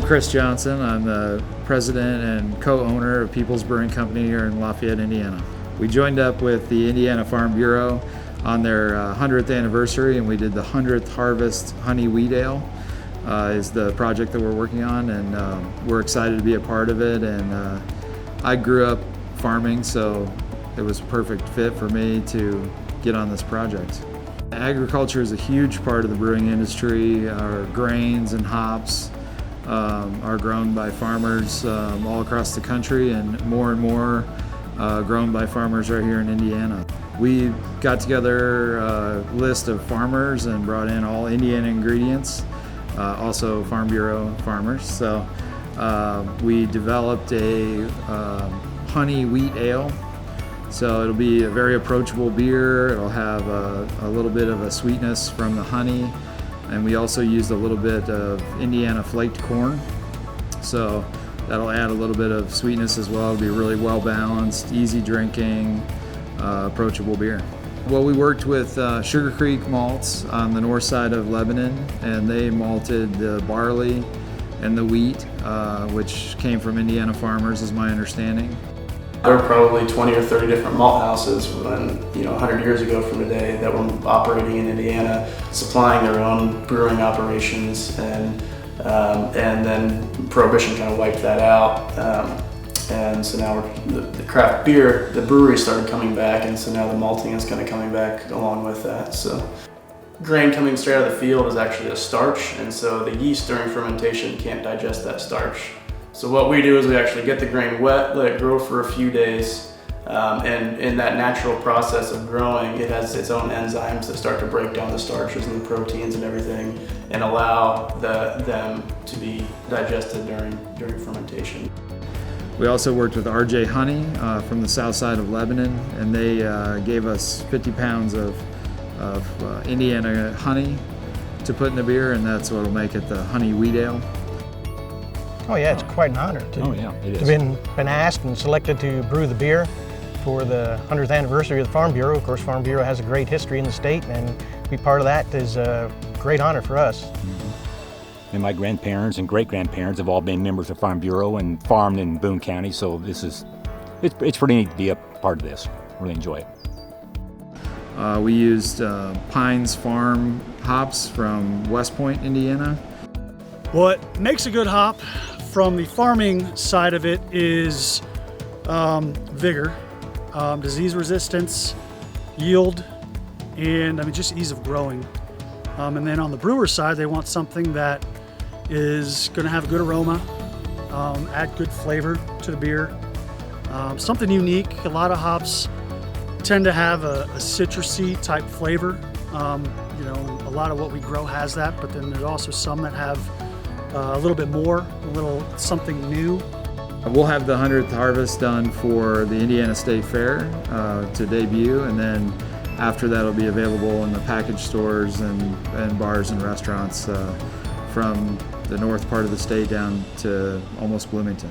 Chris Johnson. I'm the president and co-owner of People's Brewing Company here in Lafayette, Indiana. We joined up with the Indiana Farm Bureau on their 100th anniversary, and we did the 100th Harvest Honey Wheat Ale is the project that we're working on, and we're excited to be a part of it. And I grew up farming, so it was a perfect fit for me to get on this project. Agriculture is a huge part of the brewing industry. Our grains and hops are grown by farmers all across the country, and more grown by farmers right here in Indiana. We got together a list of farmers and brought in all Indiana ingredients, also Farm Bureau farmers. So we developed a honey wheat ale. So it'll be a very approachable beer. It'll have a little bit of a sweetness from the honey, and we also used a little bit of Indiana flaked corn. So that'll add a little bit of sweetness as well. It'll be really well balanced, easy drinking, approachable beer. Well, we worked with Sugar Creek Malts on the north side of Lebanon, and they malted the barley and the wheat, which came from Indiana farmers, is my understanding. There were probably 20 or 30 different malt houses when, 100 years ago from today that were operating in Indiana, supplying their own brewing operations, and then Prohibition kind of wiped that out. And so now the craft beer, the brewery started coming back, and so now the malting is kind of coming back along with that. So grain coming straight out of the field is actually a starch, and so the yeast during fermentation can't digest that starch. So what we do is we actually get the grain wet, let it grow for a few days, and in that natural process of growing, it has its own enzymes that start to break down the starches and the proteins and everything, and allow them to be digested during fermentation. We also worked with RJ Honey from the south side of Lebanon, and they gave us 50 pounds of Indiana honey to put in the beer, and that's what will make it the honey wheat ale. Oh yeah, it's quite an honor to have been asked and selected to brew the beer for the 100th anniversary of the Farm Bureau. Of course, Farm Bureau has a great history in the state, and to be part of that is a great honor for us. Mm-hmm. And my grandparents and great-grandparents have all been members of Farm Bureau and farmed in Boone County, so it's pretty neat to be a part of this. Really enjoy it. We used Pines Farm hops from West Point, Indiana. What makes a good hop from the farming side of it is vigor, disease resistance, yield, and just ease of growing. And then on the brewer side, they want something that is going to have a good aroma, add good flavor to the beer, something unique. A lot of hops tend to have a citrusy type flavor. A lot of what we grow has that, but then there's also some that have a little bit more, something new. We'll have the 100th harvest done for the Indiana State Fair to debut, and then after that it'll be available in the package stores and bars and restaurants from the north part of the state down to almost Bloomington.